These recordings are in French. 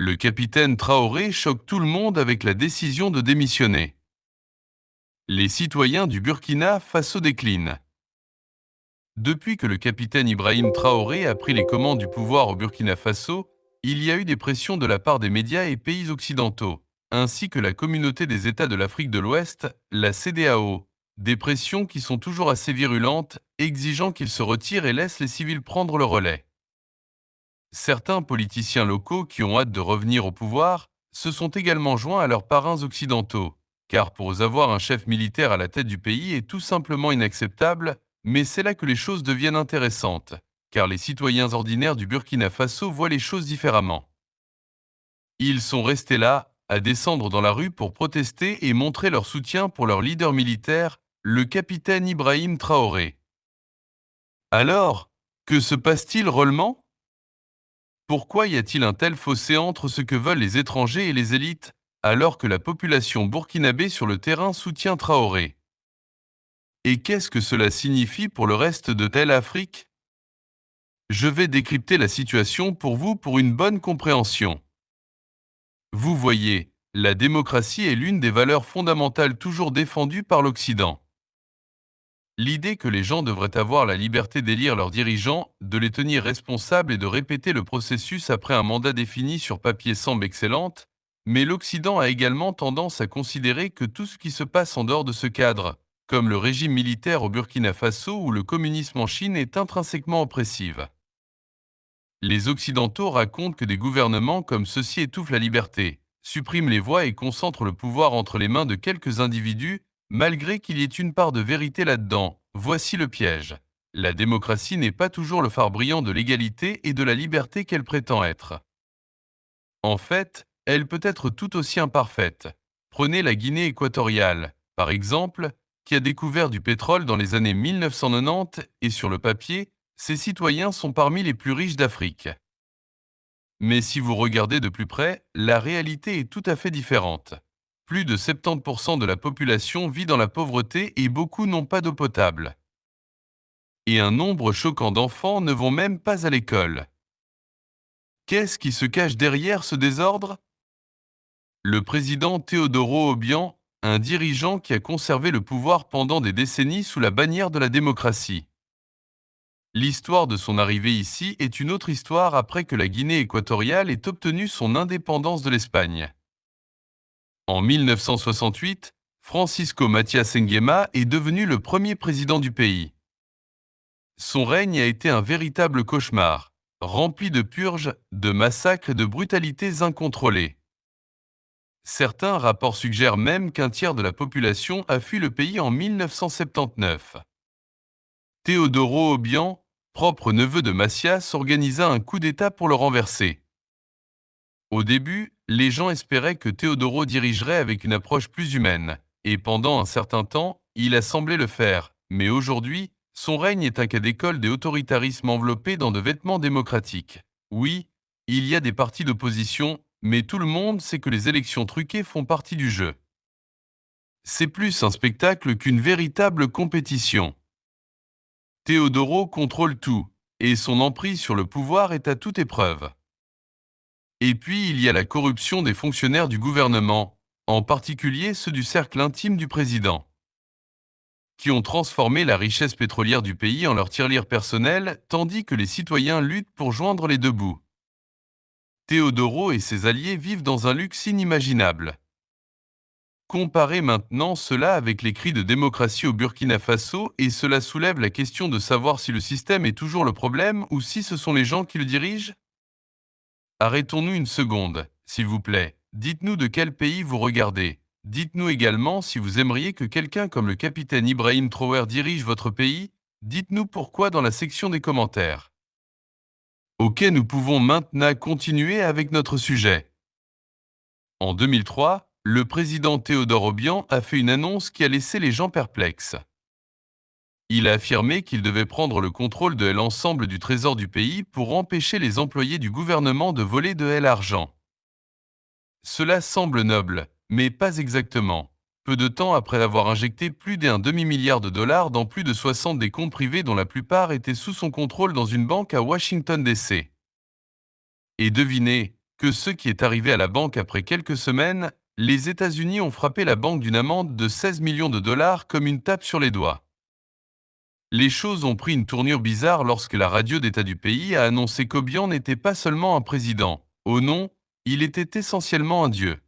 Le capitaine Traoré choque tout le monde avec la décision de démissionner. Les citoyens du Burkina Faso déclinent. Depuis que le capitaine Ibrahim Traoré a pris les commandes du pouvoir au Burkina Faso, il y a eu des pressions de la part des médias et pays occidentaux, ainsi que la communauté des États de l'Afrique de l'Ouest, la CEDEAO. Des pressions qui sont toujours assez virulentes, exigeant qu'il se retire et laisse les civils prendre le relais. Certains politiciens locaux qui ont hâte de revenir au pouvoir se sont également joints à leurs parrains occidentaux, car pour avoir un chef militaire à la tête du pays est tout simplement inacceptable, mais c'est là que les choses deviennent intéressantes, car les citoyens ordinaires du Burkina Faso voient les choses différemment. Ils sont restés là, à descendre dans la rue pour protester et montrer leur soutien pour leur leader militaire, le capitaine Ibrahim Traoré. Alors, que se passe-t-il réellement ? Pourquoi y a-t-il un tel fossé entre ce que veulent les étrangers et les élites, alors que la population burkinabé sur le terrain soutient Traoré? Et qu'est-ce que cela signifie pour le reste de telle Afrique? Je vais décrypter la situation pour vous pour une bonne compréhension. Vous voyez, la démocratie est l'une des valeurs fondamentales toujours défendues par l'Occident. L'idée que les gens devraient avoir la liberté d'élire leurs dirigeants, de les tenir responsables et de répéter le processus après un mandat défini sur papier semble excellente, mais l'Occident a également tendance à considérer que tout ce qui se passe en dehors de ce cadre, comme le régime militaire au Burkina Faso ou le communisme en Chine, est intrinsèquement oppressive. Les Occidentaux racontent que des gouvernements comme ceux-ci étouffent la liberté, suppriment les voix et concentrent le pouvoir entre les mains de quelques individus, malgré qu'il y ait une part de vérité là-dedans. Voici le piège. La démocratie n'est pas toujours le phare brillant de l'égalité et de la liberté qu'elle prétend être. En fait, elle peut être tout aussi imparfaite. Prenez la Guinée équatoriale, par exemple, qui a découvert du pétrole dans les années 1990 et sur le papier, ses citoyens sont parmi les plus riches d'Afrique. Mais si vous regardez de plus près, la réalité est tout à fait différente. Plus de 70% de la population vit dans la pauvreté et beaucoup n'ont pas d'eau potable. Et un nombre choquant d'enfants ne vont même pas à l'école. Qu'est-ce qui se cache derrière ce désordre? Le président Teodoro Obiang, un dirigeant qui a conservé le pouvoir pendant des décennies sous la bannière de la démocratie. L'histoire de son arrivée ici est une autre histoire après que la Guinée équatoriale ait obtenu son indépendance de l'Espagne. En 1968, Francisco Matías Nguema est devenu le premier président du pays. Son règne a été un véritable cauchemar, rempli de purges, de massacres et de brutalités incontrôlées. Certains rapports suggèrent même qu'un tiers de la population a fui le pays en 1979. Teodoro Obiang, propre neveu de Macias, organisa un coup d'État pour le renverser. Au début, les gens espéraient que Teodoro dirigerait avec une approche plus humaine, et pendant un certain temps, il a semblé le faire, mais aujourd'hui, son règne est un cas d'école des autoritarismes enveloppés dans de vêtements démocratiques. Oui, il y a des partis d'opposition, mais tout le monde sait que les élections truquées font partie du jeu. C'est plus un spectacle qu'une véritable compétition. Teodoro contrôle tout, et son emprise sur le pouvoir est à toute épreuve. Et puis il y a la corruption des fonctionnaires du gouvernement, en particulier ceux du cercle intime du président, qui ont transformé la richesse pétrolière du pays en leur tirelire personnelle, tandis que les citoyens luttent pour joindre les deux bouts. Teodoro et ses alliés vivent dans un luxe inimaginable. Comparez maintenant cela avec les cris de démocratie au Burkina Faso et cela soulève la question de savoir si le système est toujours le problème ou si ce sont les gens qui le dirigent. Arrêtons-nous une seconde, s'il vous plaît. Dites-nous de quel pays vous regardez. Dites-nous également si vous aimeriez que quelqu'un comme le capitaine Ibrahim Traoré dirige votre pays. Dites-nous pourquoi dans la section des commentaires. Ok, nous pouvons maintenant continuer avec notre sujet. En 2003, le président Théodore Obiang a fait une annonce qui a laissé les gens perplexes. Il a affirmé qu'il devait prendre le contrôle de l'ensemble du trésor du pays pour empêcher les employés du gouvernement de voler de l'argent. Cela semble noble, mais pas exactement. Peu de temps après avoir injecté plus d'un demi-milliard de dollars dans plus de 60 des comptes privés dont la plupart étaient sous son contrôle dans une banque à Washington DC. Et devinez, que ce qui est arrivé à la banque après quelques semaines, les États-Unis ont frappé la banque d'une amende de 16 millions de dollars comme une tape sur les doigts. Les choses ont pris une tournure bizarre lorsque la radio d'État du pays a annoncé qu'Obiang n'était pas seulement un président. Oh non, il était essentiellement un dieu.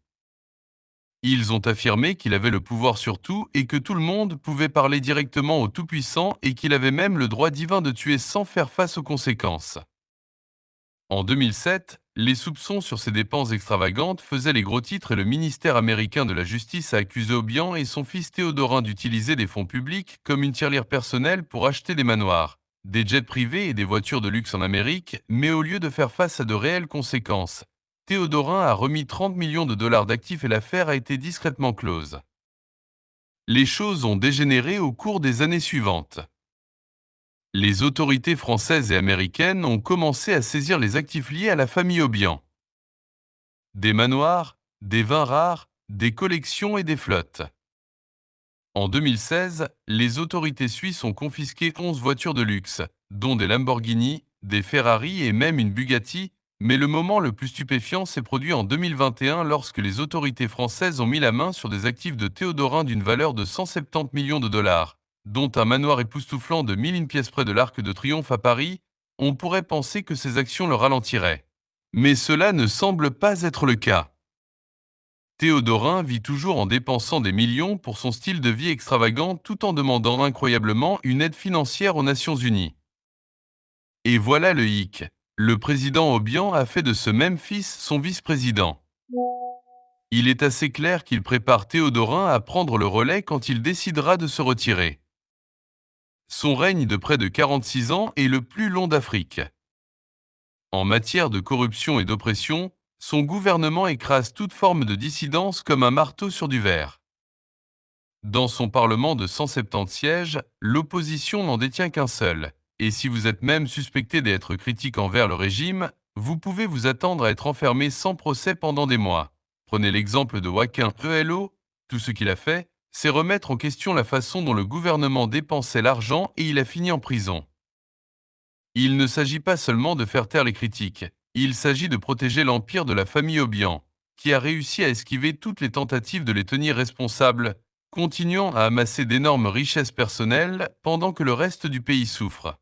Ils ont affirmé qu'il avait le pouvoir sur tout et que tout le monde pouvait parler directement au Tout-Puissant et qu'il avait même le droit divin de tuer sans faire face aux conséquences. En 2007, les soupçons sur ces dépenses extravagantes faisaient les gros titres et le ministère américain de la Justice a accusé Obiang et son fils Théodorin d'utiliser des fonds publics comme une tirelire personnelle pour acheter des manoirs, des jets privés et des voitures de luxe en Amérique, mais au lieu de faire face à de réelles conséquences. Théodorin a remis 30 millions de dollars d'actifs et l'affaire a été discrètement close. Les choses ont dégénéré au cours des années suivantes. Les autorités françaises et américaines ont commencé à saisir les actifs liés à la famille Obiang. Des manoirs, des vins rares, des collections et des flottes. En 2016, les autorités suisses ont confisqué 11 voitures de luxe, dont des Lamborghini, des Ferrari et même une Bugatti, mais le moment le plus stupéfiant s'est produit en 2021 lorsque les autorités françaises ont mis la main sur des actifs de Théodorin d'une valeur de 170 millions de dollars, dont un manoir époustouflant de 1000 pièces près de l'Arc de Triomphe à Paris. On pourrait penser que ces actions le ralentiraient. Mais cela ne semble pas être le cas. Théodorin vit toujours en dépensant des millions pour son style de vie extravagant tout en demandant incroyablement une aide financière aux Nations Unies. Et voilà le hic. Le président Obiang a fait de ce même fils son vice-président. Il est assez clair qu'il prépare Théodorin à prendre le relais quand il décidera de se retirer. Son règne de près de 46 ans est le plus long d'Afrique. En matière de corruption et d'oppression, son gouvernement écrase toute forme de dissidence comme un marteau sur du verre. Dans son parlement de 170 sièges, l'opposition n'en détient qu'un seul. Et si vous êtes même suspecté d'être critique envers le régime, vous pouvez vous attendre à être enfermé sans procès pendant des mois. Prenez l'exemple de Joaquin ELO. Tout ce qu'il a fait, c'est remettre en question la façon dont le gouvernement dépensait l'argent et il a fini en prison. Il ne s'agit pas seulement de faire taire les critiques, il s'agit de protéger l'empire de la famille Obiang, qui a réussi à esquiver toutes les tentatives de les tenir responsables, continuant à amasser d'énormes richesses personnelles pendant que le reste du pays souffre.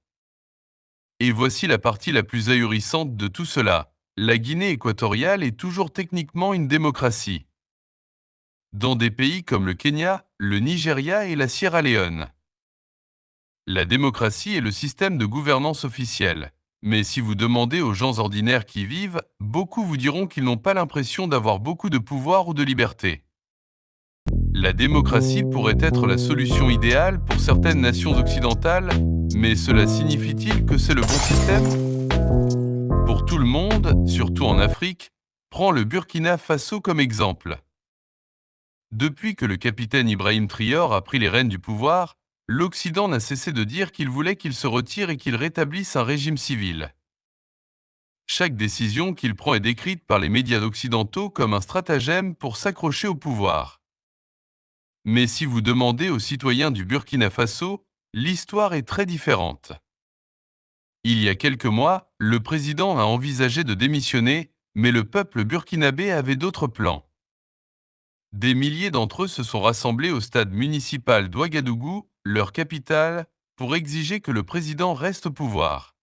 Et voici la partie la plus ahurissante de tout cela. La Guinée équatoriale est toujours techniquement une démocratie. Dans des pays comme le Kenya, le Nigeria et la Sierra Leone. La démocratie est le système de gouvernance officiel. Mais si vous demandez aux gens ordinaires qui y vivent, beaucoup vous diront qu'ils n'ont pas l'impression d'avoir beaucoup de pouvoir ou de liberté. La démocratie pourrait être la solution idéale pour certaines nations occidentales, mais cela signifie-t-il que c'est le bon système? Pour tout le monde, surtout en Afrique, prends le Burkina Faso comme exemple. Depuis que le capitaine Ibrahim Traoré a pris les rênes du pouvoir, l'Occident n'a cessé de dire qu'il voulait qu'il se retire et qu'il rétablisse un régime civil. Chaque décision qu'il prend est décrite par les médias occidentaux comme un stratagème pour s'accrocher au pouvoir. Mais si vous demandez aux citoyens du Burkina Faso, l'histoire est très différente. Il y a quelques mois, le président a envisagé de démissionner, mais le peuple burkinabé avait d'autres plans. Des milliers d'entre eux se sont rassemblés au stade municipal d'Ouagadougou, leur capitale, pour exiger que le président reste au pouvoir.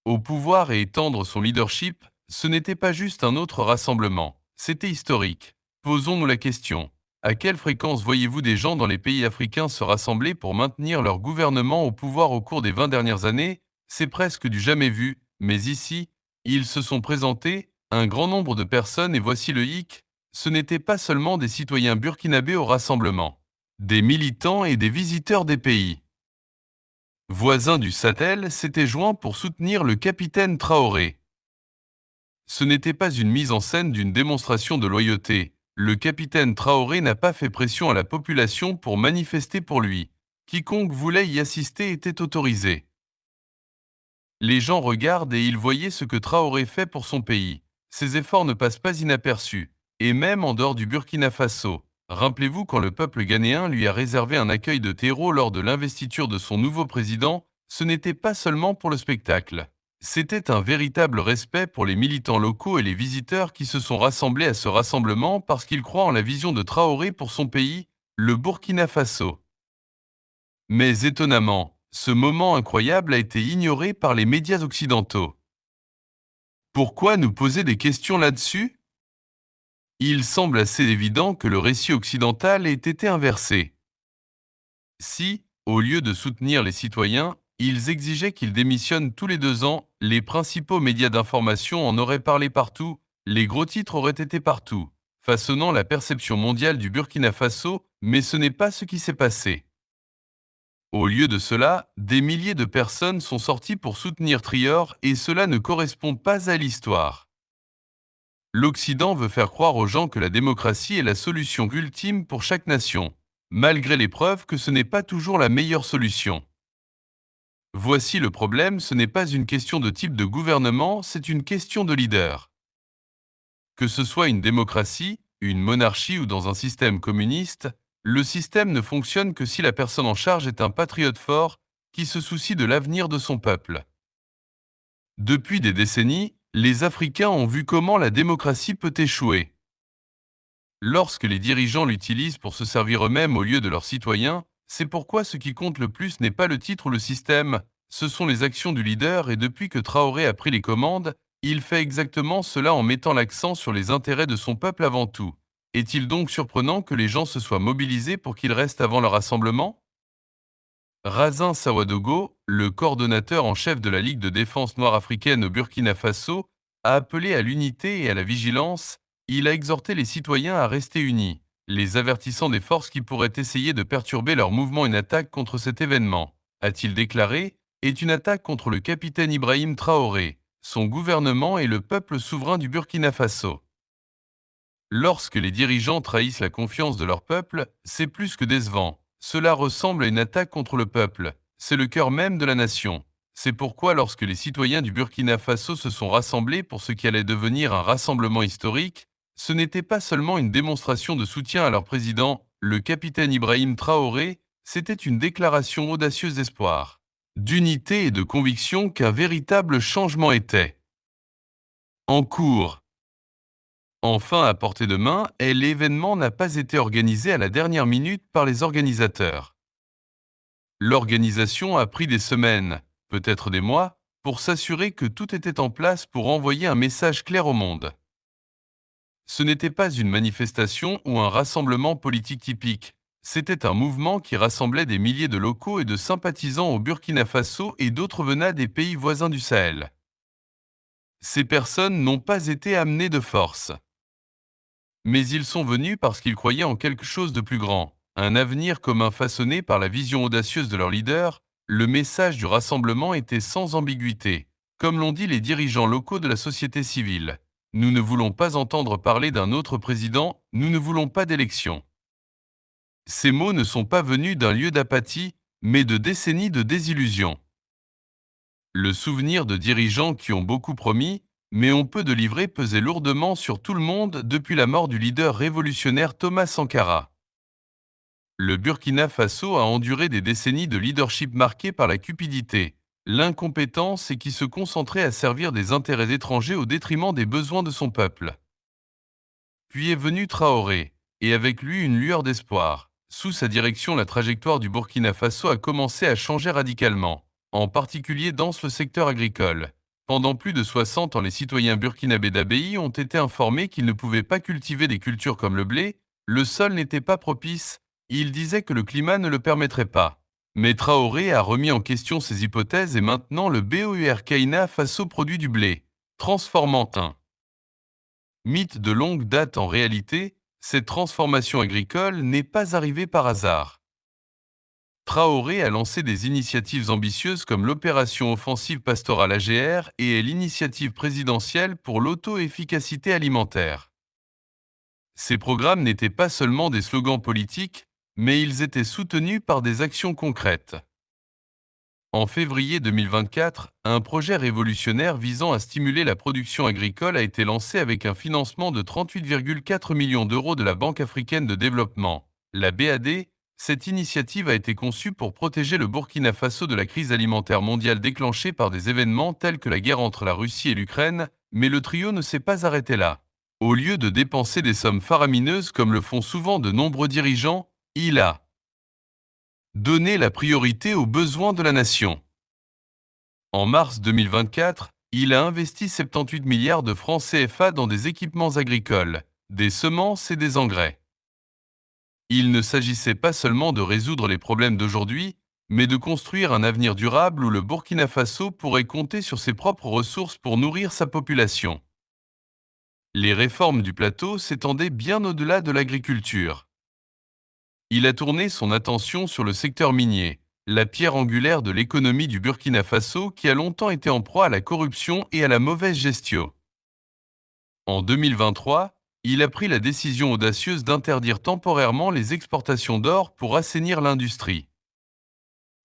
Au pouvoir et étendre son leadership, ce n'était pas juste un autre rassemblement, c'était historique. Posons-nous la question. À quelle fréquence voyez-vous des gens dans les pays africains se rassembler pour maintenir leur gouvernement au pouvoir au cours des 20 dernières années? C'est presque du jamais vu, mais ici, ils se sont présentés, un grand nombre de personnes et voici le hic, ce n'étaient pas seulement des citoyens burkinabés au rassemblement. Des militants et des visiteurs des pays voisins du Sahel s'étaient joints pour soutenir le capitaine Traoré. Ce n'était pas une mise en scène d'une démonstration de loyauté. Le capitaine Traoré n'a pas fait pression à la population pour manifester pour lui. Quiconque voulait y assister était autorisé. Les gens regardent et ils voyaient ce que Traoré fait pour son pays. Ses efforts ne passent pas inaperçus, et même en dehors du Burkina Faso. Rappelez-vous quand le peuple ghanéen lui a réservé un accueil de terreau lors de l'investiture de son nouveau président, ce n'était pas seulement pour le spectacle. C'était un véritable respect pour les militants locaux et les visiteurs qui se sont rassemblés à ce rassemblement parce qu'ils croient en la vision de Traoré pour son pays, le Burkina Faso. Mais étonnamment, ce moment incroyable a été ignoré par les médias occidentaux. Pourquoi nous poser des questions là-dessus? Il semble assez évident que le récit occidental ait été inversé. Si, au lieu de soutenir les citoyens, ils exigeaient qu'ils démissionnent tous les 2 ans, les principaux médias d'information en auraient parlé partout, les gros titres auraient été partout, façonnant la perception mondiale du Burkina Faso, mais ce n'est pas ce qui s'est passé. Au lieu de cela, des milliers de personnes sont sorties pour soutenir Traoré et cela ne correspond pas à l'histoire. L'Occident veut faire croire aux gens que la démocratie est la solution ultime pour chaque nation, malgré les preuves que ce n'est pas toujours la meilleure solution. Voici le problème, ce n'est pas une question de type de gouvernement, c'est une question de leader. Que ce soit une démocratie, une monarchie ou dans un système communiste, le système ne fonctionne que si la personne en charge est un patriote fort qui se soucie de l'avenir de son peuple. Depuis des décennies, les Africains ont vu comment la démocratie peut échouer. Lorsque les dirigeants l'utilisent pour se servir eux-mêmes au lieu de leurs citoyens, c'est pourquoi ce qui compte le plus n'est pas le titre ou le système, ce sont les actions du leader et depuis que Traoré a pris les commandes, il fait exactement cela en mettant l'accent sur les intérêts de son peuple avant tout. Est-il donc surprenant que les gens se soient mobilisés pour qu'il reste avant leur rassemblement? Razin Sawadogo, le coordonnateur en chef de la Ligue de défense noire africaine au Burkina Faso, a appelé à l'unité et à la vigilance. Il a exhorté les citoyens à rester unis, les avertissant des forces qui pourraient essayer de perturber leur mouvement. Une attaque contre cet événement, a-t-il déclaré, est une attaque contre le capitaine Ibrahim Traoré, son gouvernement et le peuple souverain du Burkina Faso. Lorsque les dirigeants trahissent la confiance de leur peuple, c'est plus que décevant. Cela ressemble à une attaque contre le peuple. C'est le cœur même de la nation. C'est pourquoi lorsque les citoyens du Burkina Faso se sont rassemblés pour ce qui allait devenir un rassemblement historique, ce n'était pas seulement une démonstration de soutien à leur président, le capitaine Ibrahim Traoré, c'était une déclaration audacieuse d'espoir, d'unité et de conviction qu'un véritable changement était en cours. Enfin, à portée de main, et l'événement n'a pas été organisé à la dernière minute par les organisateurs. L'organisation a pris des semaines, peut-être des mois, pour s'assurer que tout était en place pour envoyer un message clair au monde. Ce n'était pas une manifestation ou un rassemblement politique typique, c'était un mouvement qui rassemblait des milliers de locaux et de sympathisants au Burkina Faso et d'autres venant des pays voisins du Sahel. Ces personnes n'ont pas été amenées de force. Mais ils sont venus parce qu'ils croyaient en quelque chose de plus grand, un avenir commun façonné par la vision audacieuse de leur leader. Le message du rassemblement était sans ambiguïté. Comme l'ont dit les dirigeants locaux de la société civile, nous ne voulons pas entendre parler d'un autre président, nous ne voulons pas d'élection. Ces mots ne sont pas venus d'un lieu d'apathie, mais de décennies de désillusion. Le souvenir de dirigeants qui ont beaucoup promis, mais ont peu de livré pesait lourdement sur tout le monde depuis la mort du leader révolutionnaire Thomas Sankara. Le Burkina Faso a enduré des décennies de leadership marquées par la cupidité, l'incompétence et qui se concentrait à servir des intérêts étrangers au détriment des besoins de son peuple. Puis est venu Traoré, et avec lui une lueur d'espoir. Sous sa direction, la trajectoire du Burkina Faso a commencé à changer radicalement, en particulier dans le secteur agricole. Pendant plus de 60 ans, les citoyens burkinabés d'Abbaye ont été informés qu'ils ne pouvaient pas cultiver des cultures comme le blé, le sol n'était pas propice, ils disaient que le climat ne le permettrait pas. Mais Traoré a remis en question ces hypothèses et maintenant le Burkina Faso produit du blé, transformant un mythe de longue date. En réalité, cette transformation agricole n'est pas arrivée par hasard. Traoré a lancé des initiatives ambitieuses comme l'opération offensive pastorale AGR et l'initiative présidentielle pour l'auto-efficacité alimentaire. Ces programmes n'étaient pas seulement des slogans politiques, mais ils étaient soutenus par des actions concrètes. En février 2024, un projet révolutionnaire visant à stimuler la production agricole a été lancé avec un financement de 38,4 millions d'euros de la Banque africaine de développement, la BAD. Cette initiative a été conçue pour protéger le Burkina Faso de la crise alimentaire mondiale déclenchée par des événements tels que la guerre entre la Russie et l'Ukraine, mais le trio ne s'est pas arrêté là. Au lieu de dépenser des sommes faramineuses comme le font souvent de nombreux dirigeants, il a donné la priorité aux besoins de la nation. En mars 2024, il a investi 78 milliards de francs CFA dans des équipements agricoles, des semences et des engrais. Il ne s'agissait pas seulement de résoudre les problèmes d'aujourd'hui, mais de construire un avenir durable où le Burkina Faso pourrait compter sur ses propres ressources pour nourrir sa population. Les réformes du plateau s'étendaient bien au-delà de l'agriculture. Il a tourné son attention sur le secteur minier, la pierre angulaire de l'économie du Burkina Faso qui a longtemps été en proie à la corruption et à la mauvaise gestion. En 2023, il a pris la décision audacieuse d'interdire temporairement les exportations d'or pour assainir l'industrie.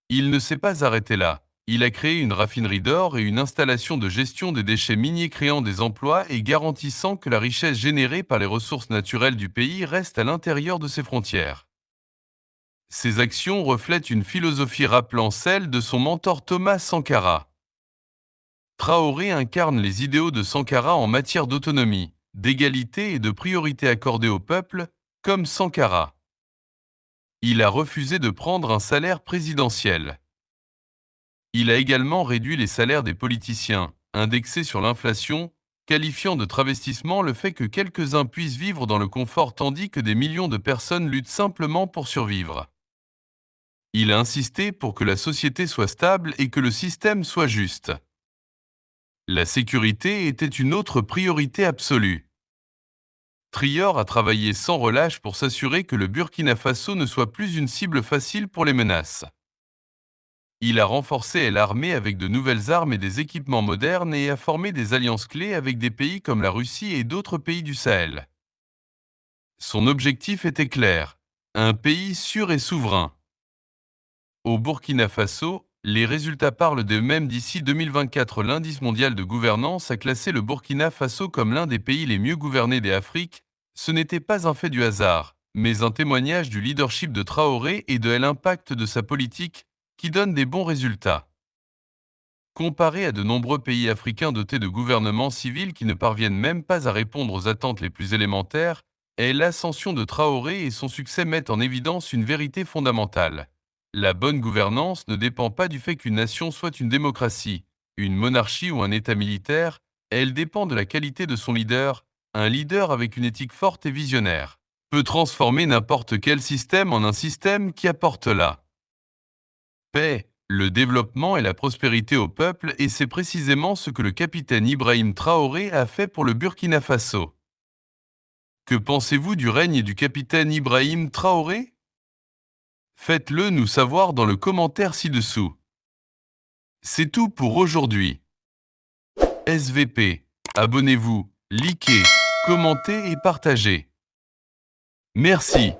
Il ne s'est pas arrêté là. Il a créé une raffinerie d'or et une installation de gestion des déchets miniers créant des emplois et garantissant que la richesse générée par les ressources naturelles du pays reste à l'intérieur de ses frontières. Ces actions reflètent une philosophie rappelant celle de son mentor Thomas Sankara. Traoré incarne les idéaux de Sankara en matière d'autonomie, d'égalité et de priorité accordée au peuple, comme Sankara. Il a refusé de prendre un salaire présidentiel. Il a également réduit les salaires des politiciens, indexés sur l'inflation, qualifiant de travestissement le fait que quelques-uns puissent vivre dans le confort tandis que des millions de personnes luttent simplement pour survivre. Il a insisté pour que la société soit stable et que le système soit juste. La sécurité était une autre priorité absolue. Traoré a travaillé sans relâche pour s'assurer que le Burkina Faso ne soit plus une cible facile pour les menaces. Il a renforcé l'armée avec de nouvelles armes et des équipements modernes et a formé des alliances clés avec des pays comme la Russie et d'autres pays du Sahel. Son objectif était clair, un pays sûr et souverain. Au Burkina Faso, les résultats parlent d'eux-mêmes. D'ici 2024, l'indice mondial de gouvernance a classé le Burkina Faso comme l'un des pays les mieux gouvernés d'Afrique. Ce n'était pas un fait du hasard, mais un témoignage du leadership de Traoré et de l'impact de sa politique qui donne des bons résultats. Comparé à de nombreux pays africains dotés de gouvernements civils qui ne parviennent même pas à répondre aux attentes les plus élémentaires, l'ascension de Traoré et son succès mettent en évidence une vérité fondamentale. La bonne gouvernance ne dépend pas du fait qu'une nation soit une démocratie, une monarchie ou un État militaire, elle dépend de la qualité de son leader. Un leader avec une éthique forte et visionnaire peut transformer n'importe quel système en un système qui apporte la paix, le développement et la prospérité au peuple, et c'est précisément ce que le capitaine Ibrahim Traoré a fait pour le Burkina Faso. Que pensez-vous du règne du capitaine Ibrahim Traoré? Faites-le nous savoir dans le commentaire ci-dessous. C'est tout pour aujourd'hui. SVP, abonnez-vous, likez, commentez et partagez. Merci.